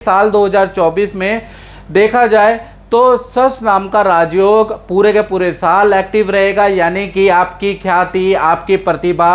साल 2024 में देखा जाए तो सस नाम का राजयोग पूरे के पूरे साल एक्टिव रहेगा, यानी कि आपकी ख्याति, आपकी प्रतिभा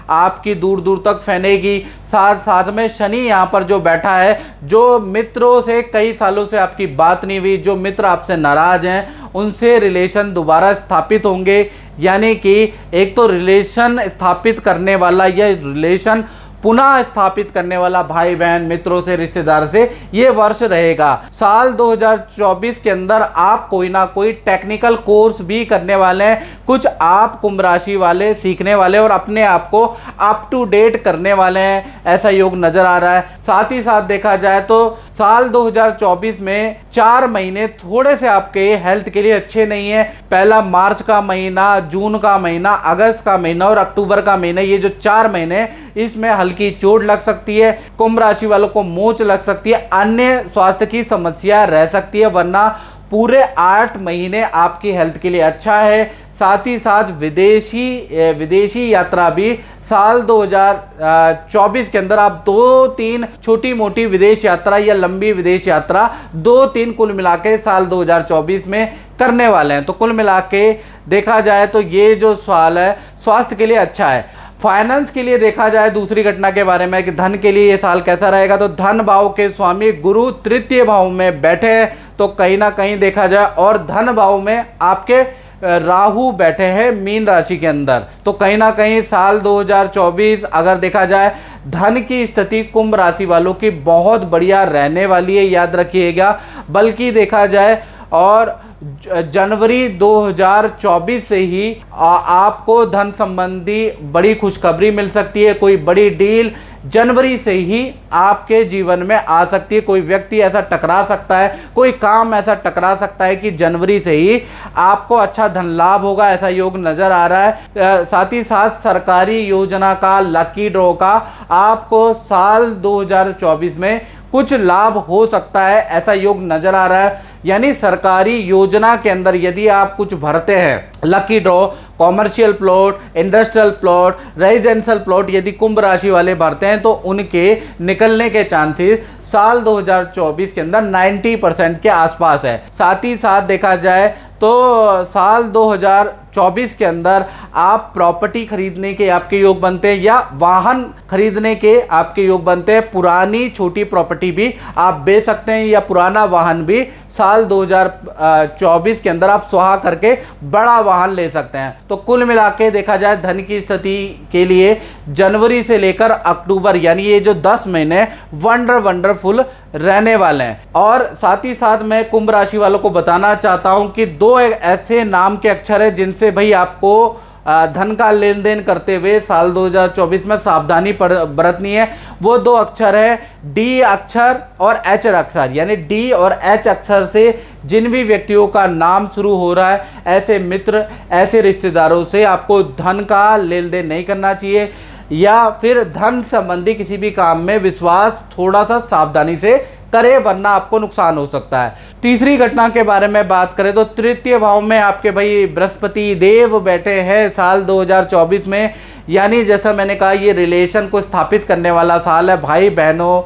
आपकी दूर दूर तक फैलेगी। साथ साथ में शनि यहाँ पर जो बैठा है, जो मित्रों से कई सालों से आपकी बात नहीं हुई, जो मित्र आपसे नाराज हैं, उनसे रिलेशन दोबारा स्थापित होंगे। यानी कि एक तो रिलेशन स्थापित करने वाला या रिलेशन पुनः स्थापित करने वाला भाई बहन, मित्रों से, रिश्तेदार से ये वर्ष रहेगा। साल 2024 के अंदर आप कोई ना कोई टेक्निकल कोर्स भी करने वाले हैं, कुछ आप कुंभ राशि वाले सीखने वाले और अपने आप को अप टू डेट करने वाले हैं, ऐसा योग नजर आ रहा है। साथ ही साथ देखा जाए तो साल 2024 में 4 महीने थोड़े से आपके हेल्थ के लिए अच्छे नहीं है। पहला मार्च का महीना, जून का महीना, अगस्त का महीना और अक्टूबर का महीना, ये जो 4 महीने, इसमें हल्की चोट लग सकती है, कुंभ राशि वालों को मोच लग सकती है, अन्य स्वास्थ्य की समस्या रह सकती है, वरना पूरे 8 महीने आपकी हेल्थ के लिए अच्छा है। साथ ही साथ विदेशी यात्रा भी साल 2024 के अंदर आप 2-3 छोटी मोटी विदेश यात्रा या लंबी विदेश यात्रा 2-3 कुल मिला के साल 2024 में करने वाले हैं। तो कुल मिला के देखा जाए तो ये जो साल है स्वास्थ्य के लिए अच्छा है। फाइनेंस के लिए देखा जाए दूसरी घटना के बारे में कि धन के लिए ये साल कैसा रहेगा, तो धन भाव के स्वामी गुरु तृतीय भाव में बैठे हैं, तो कहीं ना कहीं देखा जाए, और धन भाव में आपके राहु बैठे हैं मीन राशि के अंदर, तो कहीं ना कहीं साल 2024 अगर देखा जाए धन की स्थिति कुंभ राशि वालों की बहुत बढ़िया रहने वाली है, याद रखिएगा। बल्कि देखा जाए और जनवरी 2024 से ही आपको धन संबंधी बड़ी खुशखबरी मिल सकती है। कोई बड़ी डील जनवरी से ही आपके जीवन में आ सकती है। कोई व्यक्ति ऐसा टकरा सकता है, कोई काम ऐसा टकरा सकता है कि जनवरी से ही आपको अच्छा धन लाभ होगा, ऐसा योग नजर आ रहा है। साथ ही साथ सरकारी योजना का, लकी ड्रॉ का आपको साल 2024 में कुछ लाभ हो सकता है, ऐसा योग नजर आ रहा है। यानी सरकारी योजना के अंदर यदि आप कुछ भरते हैं, lucky draw, commercial plot, industrial plot, residential plot यदि कुंभ राशि वाले भरते हैं तो उनके निकलने के चांसेस साल 2024 के अंदर 90% के आसपास है। साथ ही साथ देखा जाए तो साल 2024 के अंदर आप प्रॉपर्टी खरीदने के आपके योग बनते हैं या वाहन खरीदने के आपके योग बनते हैं। पुरानी छोटी प्रॉपर्टी भी आप बेच सकते हैं या पुराना वाहन भी साल 2024 के अंदर आप सुहा करके बड़ा वाहन ले सकते हैं। तो कुल मिला के देखा जाए धन की स्थिति के लिए जनवरी से लेकर अक्टूबर, यानी ये जो 10 महीने वंडरफुल रहने वाले हैं। और साथ ही साथ मैं कुंभ राशि वालों को बताना चाहता हूं कि 2 ऐसे नाम के अक्षर है जिनसे भाई आपको धन का लेन देन करते हुए साल 2024 में सावधानी बरतनी है। वो 2 अक्षर है डी अक्षर और एच अक्षर, यानी डी और एच अक्षर से जिन भी व्यक्तियों का नाम शुरू हो रहा है, ऐसे मित्र, ऐसे रिश्तेदारों से आपको धन का लेन देन नहीं करना चाहिए, या फिर धन संबंधी किसी भी काम में विश्वास थोड़ा सा सावधानी से करे, वरना आपको नुकसान हो सकता है। तीसरी घटना के बारे में बात करें तो तृतीय भाव में आपके भाई बृहस्पति देव बैठे हैं साल 2024 में। यानी जैसा मैंने कहा ये रिलेशन को स्थापित करने वाला साल है। भाई बहनों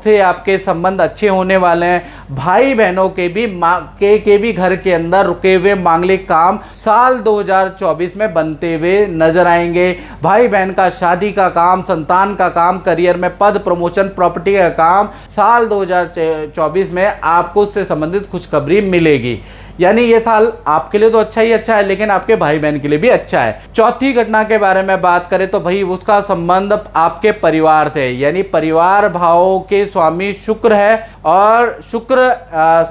से आपके संबंध अच्छे होने वाले हैं। भाई बहनों के भी घर के अंदर रुके हुए मांगलिक काम साल 2024 में बनते हुए नजर आएंगे। भाई बहन का शादी का काम, संतान का काम, करियर में पद प्रमोशन, प्रॉपर्टी का काम साल 2024 में आपको उससे संबंधित खुशखबरी मिलेगी। यानी ये साल आपके लिए तो अच्छा ही अच्छा है, लेकिन आपके भाई बहन के लिए भी अच्छा है। चौथी घटना के बारे में बात करें तो भाई उसका संबंध आपके परिवार से, यानी परिवार भाव के स्वामी शुक्र है, और शुक्र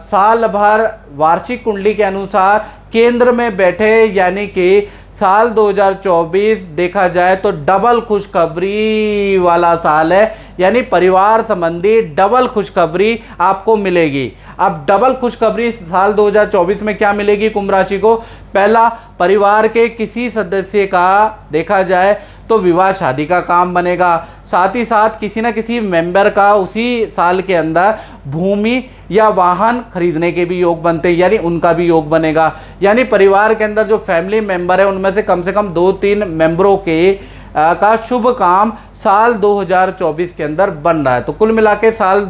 साल भर वार्षिक कुंडली के अनुसार केंद्र में बैठे, यानी कि साल 2024 देखा जाए तो डबल खुशखबरी वाला साल है। यानी परिवार संबंधी डबल खुशखबरी आपको मिलेगी। अब डबल खुशखबरी साल 2024 में क्या मिलेगी कुंभ राशि को? पहला, परिवार के किसी सदस्य का देखा जाए तो विवाह शादी का काम बनेगा। साथ ही साथ किसी न किसी मेंबर का उसी साल के अंदर भूमि या वाहन खरीदने के भी योग बनते हैं, यानी उनका भी योग बनेगा। यानी परिवार के अंदर जो फैमिली मेंबर है उनमें से कम 2-3 मेंबरों के का शुभ काम साल 2024 के अंदर बन रहा है। तो कुल मिला के साल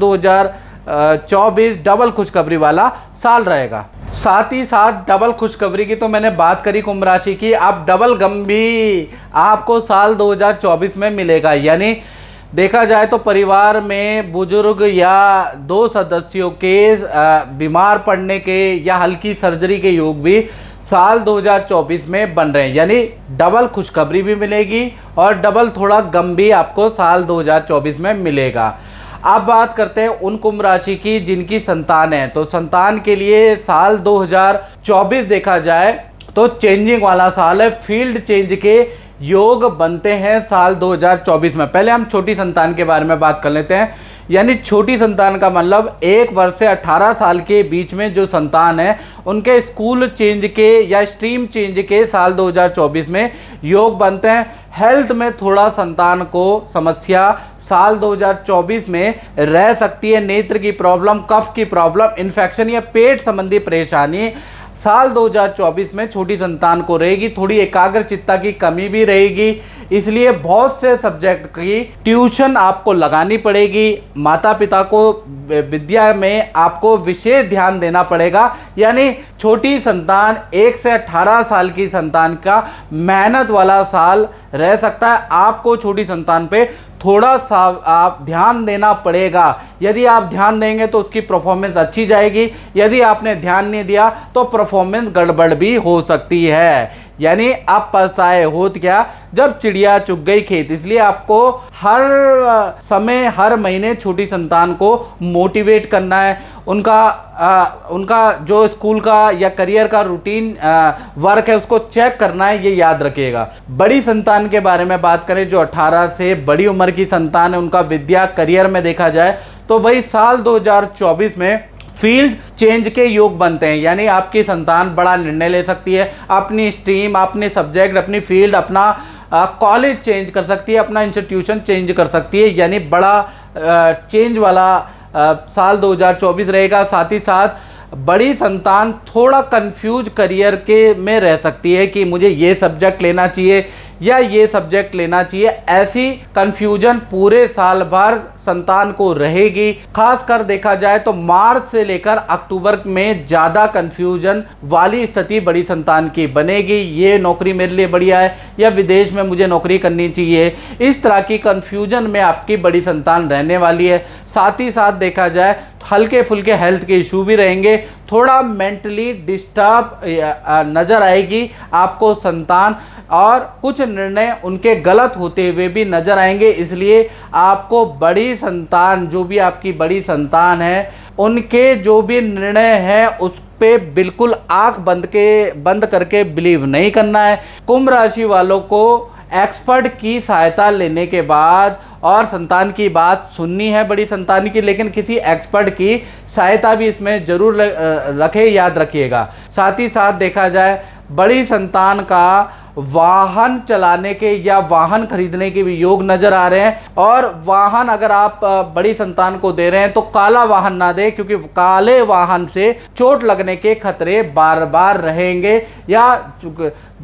2024 डबल खुशखबरी वाला साल रहेगा। साथ ही साथ डबल खुशखबरी की तो मैंने बात करी कुंभ राशि की, अब डबल गम भी आपको साल 2024 में मिलेगा। यानी देखा जाए तो परिवार में बुजुर्ग या 2 सदस्यों के बीमार पड़ने के या हल्की सर्जरी के योग भी साल 2024 में बन रहे हैं। यानी डबल खुशखबरी भी मिलेगी और डबल थोड़ा गम भी आपको साल 2024 में मिलेगा। अब बात करते हैं उन कुंभ राशि की जिनकी संतान है। तो संतान के लिए साल 2024 देखा जाए तो चेंजिंग वाला साल है, फील्ड चेंज के योग बनते हैं साल 2024 में। पहले हम छोटी संतान के बारे में बात कर लेते हैं। यानी छोटी संतान का मतलब 1 वर्ष से 18 साल के बीच में जो संतान है उनके स्कूल चेंज के या स्ट्रीम चेंज के साल 2024 में योग बनते हैं। हेल्थ में थोड़ा संतान को समस्या साल 2024 में रह सकती है। नेत्र की प्रॉब्लम, कफ की प्रॉब्लम, इन्फेक्शन या पेट संबंधी परेशानी साल 2024 में छोटी संतान को रहेगी। थोड़ी एकाग्रचित्ता की कमी भी रहेगी, इसलिए बहुत से सब्जेक्ट की ट्यूशन आपको लगानी पड़ेगी। माता पिता को विद्या में आपको विशेष ध्यान देना पड़ेगा। यानी छोटी संतान 1 से 18 साल की संतान का मेहनत वाला साल रह सकता है। आपको छोटी संतान पे थोड़ा सा आप ध्यान देना पड़ेगा। यदि आप ध्यान देंगे तो उसकी परफॉर्मेंस अच्छी जाएगी, यदि आपने ध्यान नहीं दिया तो परफॉर्मेंस गड़बड़ भी हो सकती है। यानी अब पछताए होत क्या जब चिड़िया चुग गई खेत। इसलिए आपको हर समय हर महीने छोटी संतान को मोटिवेट करना है। उनका जो स्कूल का या करियर का रूटीन वर्क है उसको चेक करना है, ये याद रखिएगा। बड़ी संतान के बारे में बात करें, जो 18 से बड़ी उम्र की संतान है, उनका विद्या करियर में देखा जाए तो भाई साल 2024 में फील्ड चेंज के योग बनते हैं। यानी आपकी संतान बड़ा निर्णय ले सकती है, अपनी स्ट्रीम, अपने सब्जेक्ट, अपनी फील्ड, अपना कॉलेज चेंज कर सकती है, अपना इंस्टीट्यूशन चेंज कर सकती है। यानी बड़ा चेंज वाला साल 2024 रहेगा। साथ ही साथ बड़ी संतान थोड़ा कंफ्यूज करियर के में रह सकती है कि मुझे ये सब्जेक्ट लेना चाहिए या ये सब्जेक्ट लेना चाहिए। ऐसी कंफ्यूजन पूरे साल भर संतान को रहेगी। खासकर देखा जाए तो मार्च से लेकर अक्टूबर में ज़्यादा कंफ्यूजन वाली स्थिति बड़ी संतान की बनेगी। ये नौकरी मेरे लिए बढ़िया है या विदेश में मुझे नौकरी करनी चाहिए, इस तरह की कंफ्यूजन में आपकी बड़ी संतान रहने वाली है। साथ ही साथ देखा जाए हल्के फुल्के हेल्थ के इशू भी रहेंगे। थोड़ा मेंटली डिस्टर्ब नज़र आएगी आपको संतान, और कुछ निर्णय उनके गलत होते हुए भी नजर आएंगे। इसलिए आपको बड़ी संतान, जो भी आपकी बड़ी संतान है, उनके जो भी निर्णय है उस पे बिल्कुल आंख बंद करके बिलीव नहीं करना है। कुंभ राशि वालों को एक्सपर्ट की सहायता लेने के बाद और संतान की बात सुननी है बड़ी संतान की, लेकिन किसी एक्सपर्ट की सहायता भी इसमें जरूर रखें, याद रखिएगा। साथ ही साथ देखा जाए बड़ी संतान का वाहन चलाने के या वाहन खरीदने के भी योग नजर आ रहे हैं। और वाहन अगर आप बड़ी संतान को दे रहे हैं तो काला वाहन ना दे, क्योंकि काले वाहन से चोट लगने के खतरे बार बार रहेंगे या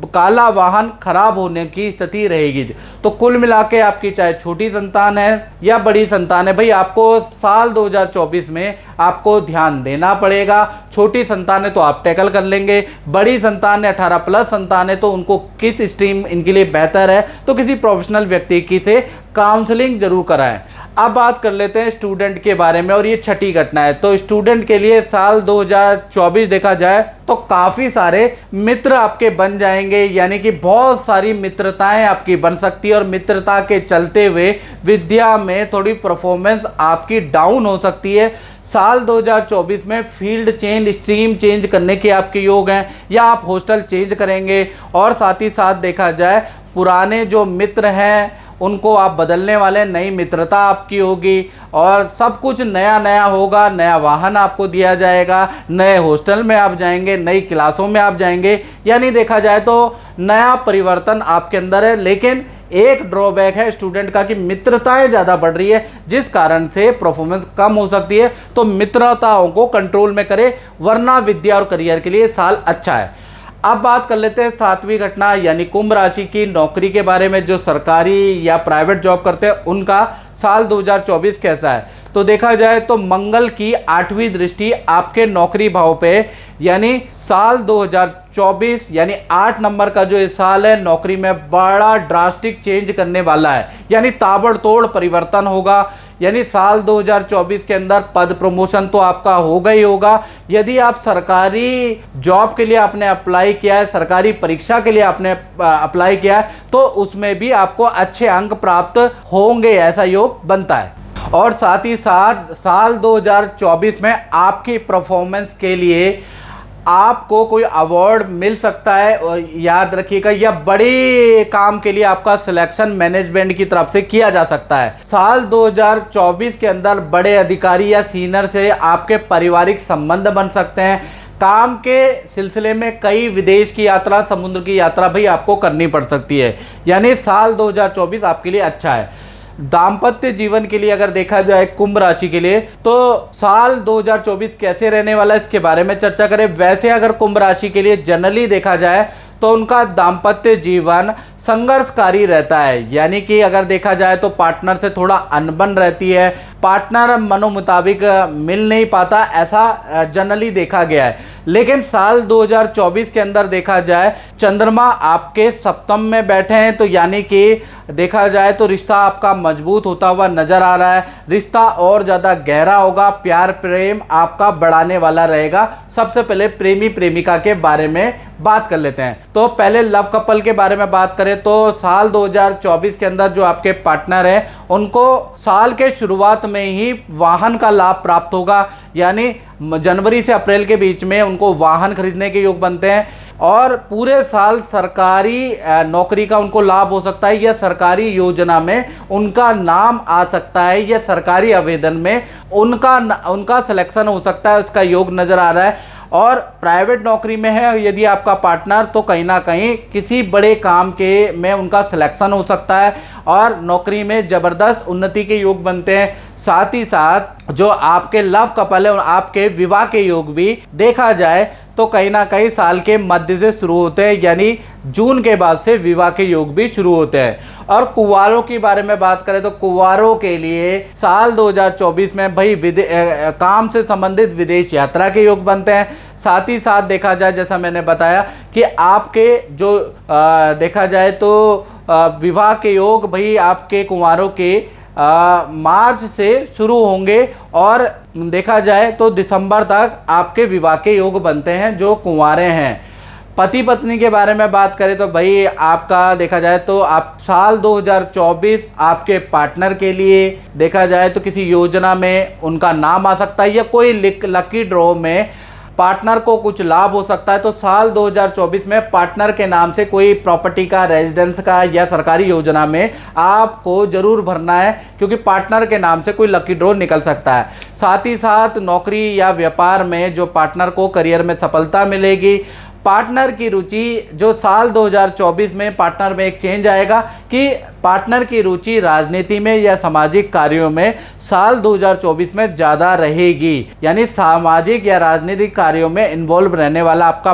काला वाहन खराब होने की स्थिति रहेगी। तो कुल मिला के आपकी चाहे छोटी संतान है या बड़ी संतान है, भाई आपको साल 2024 में आपको ध्यान देना पड़ेगा। छोटी संतान है तो आप टैकल कर लेंगे, बड़ी संतान है 18 प्लस संतान है तो उनको किस स्ट्रीम इनके लिए बेहतर है तो किसी प्रोफेशनल व्यक्ति की से काउंसलिंग जरूर कराएं। अब बात कर लेते हैं स्टूडेंट के बारे में, और ये छठी घटना है। तो स्टूडेंट के लिए साल 2024 देखा जाए तो काफ़ी सारे मित्र आपके बन जाएंगे। यानी कि बहुत सारी मित्रताएं आपकी बन सकती है और मित्रता के चलते हुए विद्या में थोड़ी परफॉर्मेंस आपकी डाउन हो सकती है। साल 2024 में फील्ड चेंज, स्ट्रीम चेंज करने के आपके योग हैं या आप हॉस्टल चेंज करेंगे। और साथ ही साथ देखा जाए पुराने जो मित्र हैं उनको आप बदलने वाले, नई मित्रता आपकी होगी और सब कुछ नया नया होगा। नया वाहन आपको दिया जाएगा, नए हॉस्टल में आप जाएंगे, नई क्लासों में आप जाएंगे। यानी देखा जाए तो नया परिवर्तन आपके अंदर है। लेकिन एक ड्रॉबैक है स्टूडेंट का कि मित्रताएं ज़्यादा बढ़ रही है, जिस कारण से परफॉर्मेंस कम हो सकती है। तो मित्रताओं को कंट्रोल में करें, वरना विद्या और करियर के लिए साल अच्छा है। अब बात कर लेते हैं सातवीं घटना यानी कुंभ राशि की नौकरी के बारे में। जो सरकारी या प्राइवेट जॉब करते हैं उनका साल 2024 कैसा है, तो देखा जाए तो मंगल की 8वीं दृष्टि आपके नौकरी भाव पे, यानी साल 2024 यानी 8 नंबर का जो ये साल है नौकरी में बड़ा ड्रास्टिक चेंज करने वाला है, यानी ताबड़तोड़ परिवर्तन होगा। यानी साल 2024 के अंदर पद प्रमोशन तो आपका होगा ही होगा। यदि आप सरकारी जॉब के लिए आपने अप्लाई किया है, सरकारी परीक्षा के लिए आपने अप्लाई किया है, तो उसमें भी आपको अच्छे अंक प्राप्त होंगे, ऐसा योग बनता है। और साथ ही साथ साल 2024 में आपकी परफॉर्मेंस के लिए आपको कोई अवार्ड मिल सकता है, और याद रखिएगा यह बड़े काम के लिए आपका सिलेक्शन मैनेजमेंट की तरफ से किया जा सकता है। साल 2024 के अंदर बड़े अधिकारी या सीनियर से आपके पारिवारिक संबंध बन सकते हैं। काम के सिलसिले में कई विदेश की यात्रा, समुद्र की यात्रा भी आपको करनी पड़ सकती है, यानी साल 2024 आपके लिए अच्छा है। दाम्पत्य जीवन के लिए अगर देखा जाए कुंभ राशि के लिए, तो साल 2024 कैसे रहने वाला है इसके बारे में चर्चा करें। वैसे अगर कुंभ राशि के लिए जनरली देखा जाए तो उनका दाम्पत्य जीवन संघर्षकारी रहता है, यानी कि अगर देखा जाए तो पार्टनर से थोड़ा अनबन रहती है, पार्टनर मनोमुताबिक मिल नहीं पाता, ऐसा जनरली देखा गया है। लेकिन साल 2024 के अंदर देखा जाए चंद्रमा आपके सप्तम में बैठे हैं, तो यानी कि देखा जाए तो रिश्ता आपका मजबूत होता हुआ नजर आ रहा है, रिश्ता और ज़्यादा गहरा होगा, प्यार प्रेम आपका बढ़ाने वाला रहेगा। सबसे पहले प्रेमी प्रेमिका के बारे में बात कर लेते हैं। तो पहले लव कपल के बारे में बात करें तो साल 2024 के अंदर जो आपके पार्टनर हैं उनको साल के शुरुआत में ही वाहन का लाभ प्राप्त होगा, यानी जनवरी से अप्रैल के बीच में उनको वाहन खरीदने के योग बनते हैं, और पूरे साल सरकारी नौकरी का उनको लाभ हो सकता है, या सरकारी योजना में उनका नाम आ सकता है, या सरकारी आवेदन में उनका सिलेक्शन हो सकता है, उसका योग नजर आ रहा है। और प्राइवेट नौकरी में है यदि आपका पार्टनर, तो कहीं ना कहीं किसी बड़े काम के में उनका सिलेक्शन हो सकता है और नौकरी में ज़बरदस्त उन्नति के योग बनते हैं। साथ ही साथ जो आपके लव कपल है आपके विवाह के योग भी देखा जाए तो कहीं ना कहीं साल के मध्य से शुरू होते हैं, यानी जून के बाद से विवाह के योग भी शुरू होते हैं। और कुंवारों के बारे में बात करें तो कुंवारों के लिए साल 2024 में भाई काम से संबंधित विदेश यात्रा के योग बनते हैं। साथ ही साथ देखा जाए जैसा मैंने बताया कि आपके जो देखा जाए तो विवाह के योग भाई आपके कुंवारों के मार्च से शुरू होंगे, और देखा जाए तो दिसंबर तक आपके विवाह के योग बनते हैं जो कुंवारे हैं। पति पत्नी के बारे में बात करें तो भाई आपका देखा जाए तो आप साल 2024 आपके पार्टनर के लिए देखा जाए तो किसी योजना में उनका नाम आ सकता है, या कोई लकी ड्रॉ में पार्टनर को कुछ लाभ हो सकता है। तो साल 2024 में पार्टनर के नाम से कोई प्रॉपर्टी का, रेजिडेंस का या सरकारी योजना में आपको जरूर भरना है, क्योंकि पार्टनर के नाम से कोई लकी ड्रॉ निकल सकता है। साथ ही साथ नौकरी या व्यापार में जो पार्टनर को करियर में सफलता मिलेगी। पार्टनर की रुचि जो साल 2024 में पार्टनर में एक चेंज आएगा कि पार्टनर की रुचि राजनीति में या सामाजिक कार्यों में साल 2024 में ज़्यादा रहेगी, यानी सामाजिक या राजनीतिक कार्यों में इन्वॉल्व रहने वाला आपका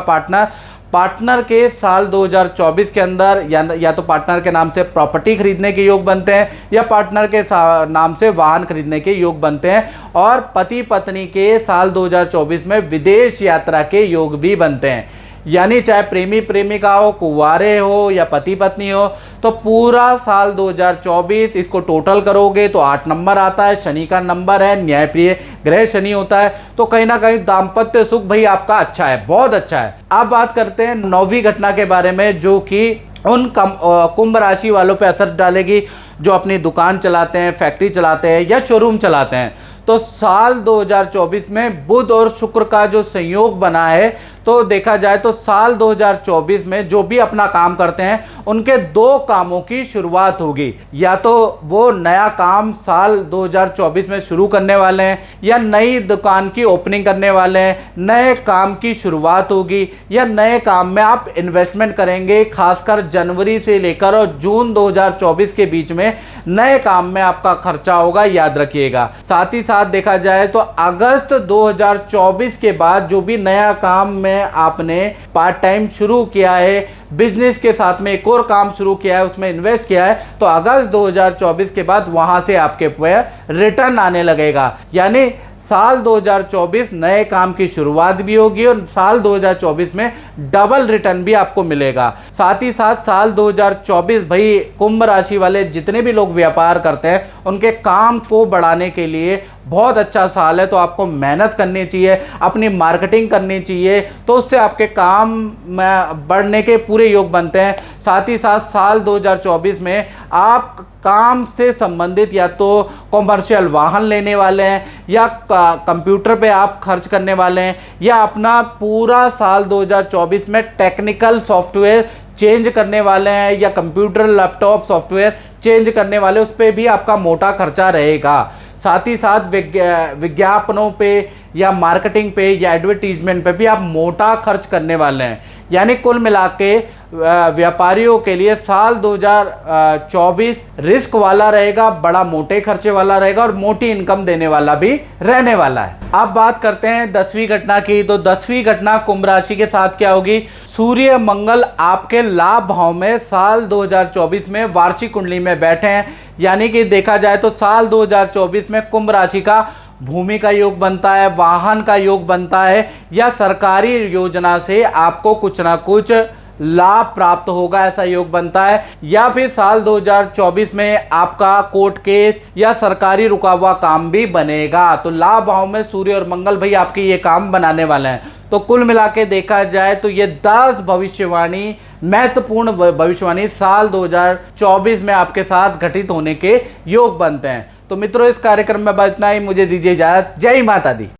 पार्टनर के साल 2024 के अंदर या तो पार्टनर के नाम से प्रॉपर्टी खरीदने के योग बनते हैं, या पार्टनर के नाम से वाहन खरीदने के योग बनते हैं। और पति पत्नी के साल 2024 में विदेश यात्रा के योग भी बनते हैं, यानी चाहे प्रेमी प्रेमिका हो, कुंवारे हो या पति पत्नी हो, तो पूरा साल 2024 इसको टोटल करोगे तो 8 नंबर आता है। शनि का नंबर है, न्यायप्रिय ग्रह शनि होता है, तो कहीं ना कहीं दाम्पत्य सुख भाई आपका अच्छा है, बहुत अच्छा है। अब बात करते हैं 9वीं घटना के बारे में, जो कि उन कुंभ राशि वालों पे असर डालेगी जो अपनी दुकान चलाते हैं, फैक्ट्री चलाते हैं या शोरूम चलाते हैं। तो साल 2024 में बुध और शुक्र का जो संयोग बना है, तो देखा जाए तो साल 2024 में जो भी अपना काम करते हैं उनके 2 कामों की शुरुआत होगी। या तो वो नया काम साल 2024 में शुरू करने वाले हैं, या नई दुकान की ओपनिंग करने वाले हैं, नए काम की शुरुआत होगी, या नए काम में आप इन्वेस्टमेंट करेंगे। खासकर जनवरी से लेकर और जून 2024 के बीच में नए काम में आपका खर्चा होगा, याद रखिएगा। साथ ही साथ साथ देखा जाए तो अगस्त 2024 के बाद जो भी नया काम में आपने पार्ट टाइम शुरू किया है, बिजनेस के साथ में एक और काम शुरू किया है, उसमें इन्वेस्ट किया है, तो अगस्त 2024 के बाद वहां से आपके रिटर्न आने लगेगा। यानी साल 2024 नए काम की शुरुआत भी होगी और साल 2024 में डबल रिटर्न भी आपको मिलेगा। साथ ही साथ साल 2024 भाई कुंभ राशि वाले जितने भी लोग व्यापार करते हैं उनके काम को बढ़ाने के लिए बहुत अच्छा साल है। तो आपको मेहनत करनी चाहिए, अपनी मार्केटिंग करनी चाहिए, तो उससे आपके काम में बढ़ने के पूरे योग बनते हैं। साथ ही साथ साल 2024 में आप काम से संबंधित या तो कॉमर्शियल वाहन लेने वाले हैं, या कंप्यूटर पे आप खर्च करने वाले हैं, या अपना पूरा साल 2024 में टेक्निकल सॉफ्टवेयर चेंज करने वाले हैं, या कंप्यूटर लैपटॉप सॉफ्टवेयर चेंज करने वाले, उस पर भी आपका मोटा खर्चा रहेगा। साथ ही साथ विज्ञापनों पे या मार्केटिंग पे या एडवर्टीजमेंट पे भी आप मोटा खर्च करने वाले हैं। यानी कुल मिला के व्यापारियों के लिए साल 2024 रिस्क वाला रहेगा, बड़ा मोटे खर्चे वाला रहेगा और मोटी इनकम देने वाला भी रहने वाला है। अब बात करते हैं 10वीं घटना की। तो 10वीं घटना कुंभ राशि के साथ क्या होगी? सूर्य मंगल आपके लाभ भाव में साल 2024 में वार्षिक कुंडली में बैठे हैं। यानी कि देखा जाए तो साल 2024 में कुंभ राशि का भूमि का योग बनता है, वाहन का योग बनता है, या सरकारी योजना से आपको कुछ ना कुछ लाभ प्राप्त होगा, ऐसा योग बनता है। या फिर साल 2024 में आपका कोर्ट केस या सरकारी रुका हुआ काम भी बनेगा। तो लाभ भाव में सूर्य और मंगल भाई आपके ये काम बनाने वाले हैं। तो कुल मिला के देखा जाए तो ये 10 भविष्यवाणी, महत्वपूर्ण भविष्यवाणी साल 2024 में आपके साथ घटित होने के योग बनते हैं। तो मित्रों, इस कार्यक्रम में बस इतना ही। मुझे दीजिए इजाजत। जय माता दी।